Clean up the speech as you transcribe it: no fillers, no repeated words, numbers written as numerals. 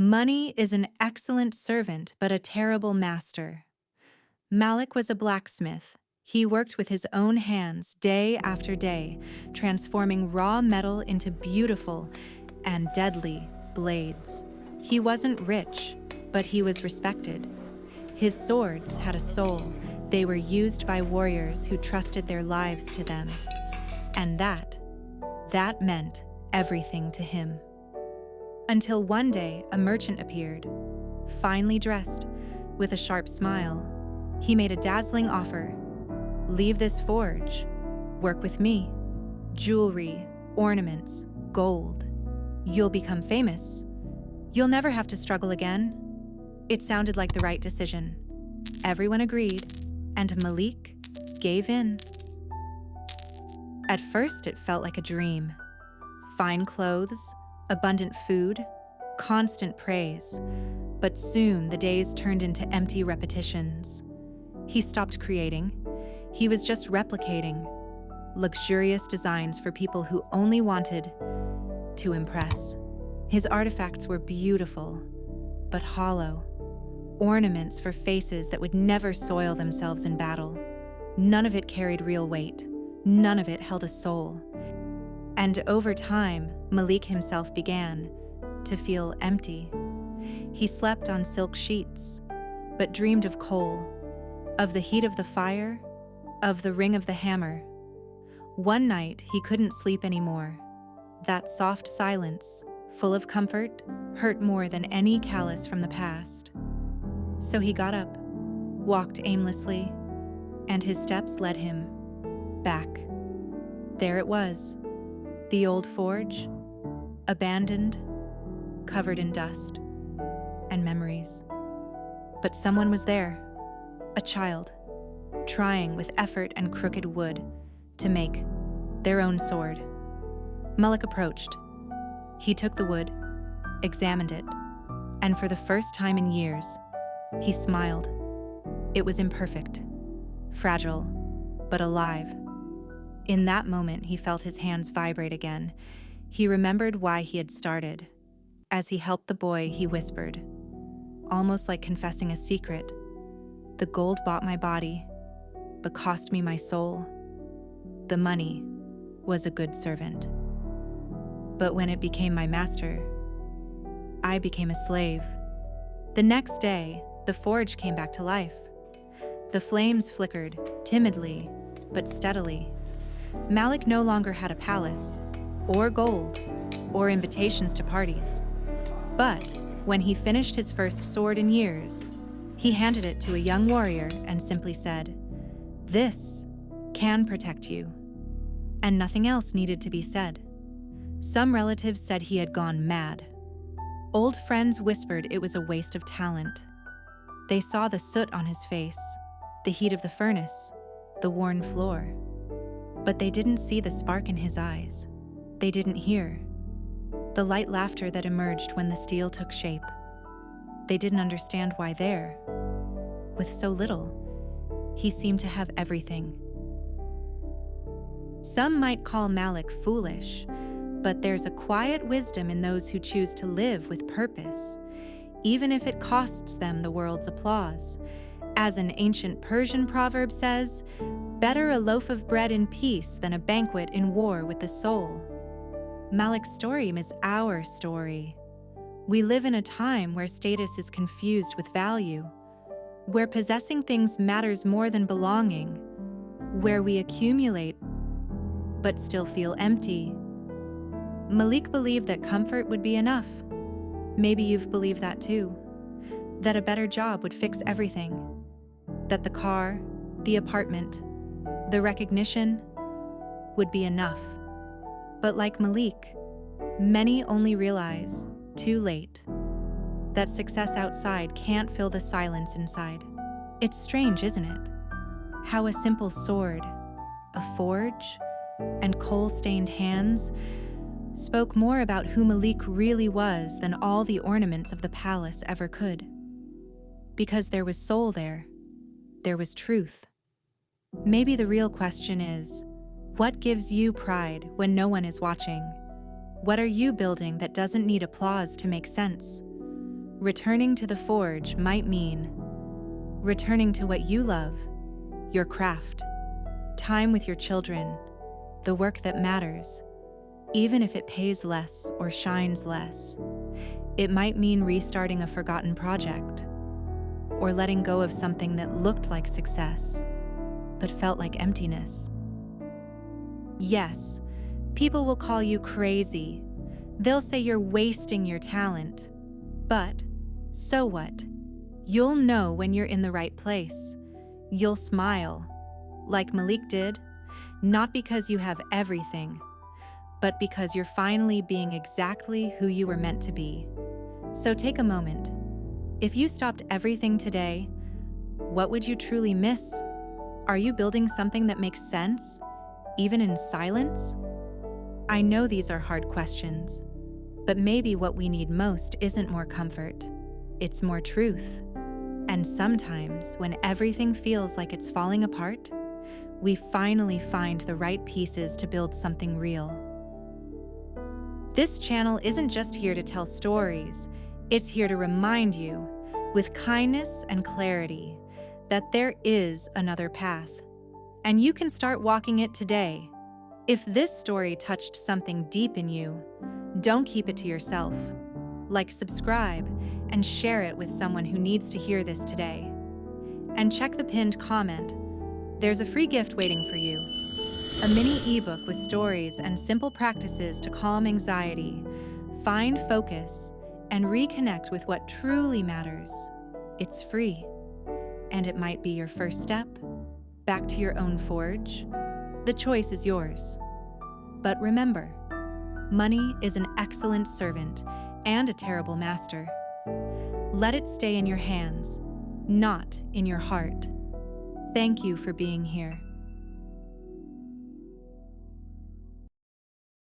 Money is an excellent servant, but a terrible master. Malik was a blacksmith. He worked with his own hands day after day, transforming raw metal into beautiful and deadly blades. He wasn't rich, but he was respected. His swords had a soul. They were used by warriors who trusted their lives to them. And that meant everything to him. Until one day, a merchant appeared, finely dressed, with a sharp smile. He made a dazzling offer. Leave this forge. Work with me. Jewelry, ornaments, gold. You'll become famous. You'll never have to struggle again. It sounded like the right decision. Everyone agreed, and Malik gave in. At first, it felt like a dream. Fine clothes, abundant food, constant praise. But soon the days turned into empty repetitions. He stopped creating. He was just replicating luxurious designs for people who only wanted to impress. His artifacts were beautiful, but hollow. Ornaments for faces that would never soil themselves in battle. None of it carried real weight. None of it held a soul. And over time, Malik himself began to feel empty. He slept on silk sheets, but dreamed of coal, of the heat of the fire, of the ring of the hammer. One night, he couldn't sleep anymore. That soft silence, full of comfort, hurt more than any callous from the past. So he got up, walked aimlessly, and his steps led him back. There it was, the old forge, abandoned, covered in dust and memories. But someone was there, a child, trying with effort and crooked wood to make their own sword. Malik approached. He took the wood, examined it, and for the first time in years, he smiled. It was imperfect, fragile, but alive. In that moment, he felt his hands vibrate again. He remembered why he had started. As he helped the boy, he whispered, almost like confessing a secret, "The gold bought my body, but cost me my soul. The money was a good servant. But when it became my master, I became a slave." The next day, the forge came back to life. The flames flickered, timidly, but steadily. Malik no longer had a palace, or gold, or invitations to parties. But when he finished his first sword in years, he handed it to a young warrior and simply said, "This can protect you." And nothing else needed to be said. Some relatives said he had gone mad. Old friends whispered it was a waste of talent. They saw the soot on his face, the heat of the furnace, the worn floor. But they didn't see the spark in his eyes. They didn't hear the light laughter that emerged when the steel took shape. They didn't understand why there, with so little, he seemed to have everything. Some might call Malik foolish, but there's a quiet wisdom in those who choose to live with purpose, even if it costs them the world's applause. As an ancient Persian proverb says, "Better a loaf of bread in peace than a banquet in war with the soul." Malik's story is our story. We live in a time where status is confused with value, where possessing things matters more than belonging, where we accumulate but still feel empty. Malik believed that comfort would be enough. Maybe you've believed that too, that a better job would fix everything, that the car, the apartment, the recognition would be enough. But like Malik, many only realize, too late, that success outside can't fill the silence inside. It's strange, isn't it? How a simple sword, a forge, and coal-stained hands spoke more about who Malik really was than all the ornaments of the palace ever could. Because there was soul there was truth. Maybe the real question is, what gives you pride when no one is watching? What are you building that doesn't need applause to make sense? Returning to the forge might mean returning to what you love, your craft, time with your children, the work that matters, even if it pays less or shines less. It might mean restarting a forgotten project, or letting go of something that looked like success, but felt like emptiness. Yes, people will call you crazy. They'll say you're wasting your talent. But so what? You'll know when you're in the right place. You'll smile, like Malik did, not because you have everything, but because you're finally being exactly who you were meant to be. So take a moment. If you stopped everything today, what would you truly miss? Are you building something that makes sense, even in silence? I know these are hard questions, but maybe what we need most isn't more comfort, it's more truth. And sometimes, when everything feels like it's falling apart, we finally find the right pieces to build something real. This channel isn't just here to tell stories, it's here to remind you, with kindness and clarity, that there is another path, and you can start walking it today. If this story touched something deep in you, don't keep it to yourself. Like, subscribe, and share it with someone who needs to hear this today. And check the pinned comment. There's a free gift waiting for you. A mini ebook with stories and simple practices to calm anxiety, find focus, and reconnect with what truly matters. It's free, and it might be your first step back to your own forge. The choice is yours. But remember, money is an excellent servant and a terrible master. Let it stay in your hands, not in your heart. Thank you for being here.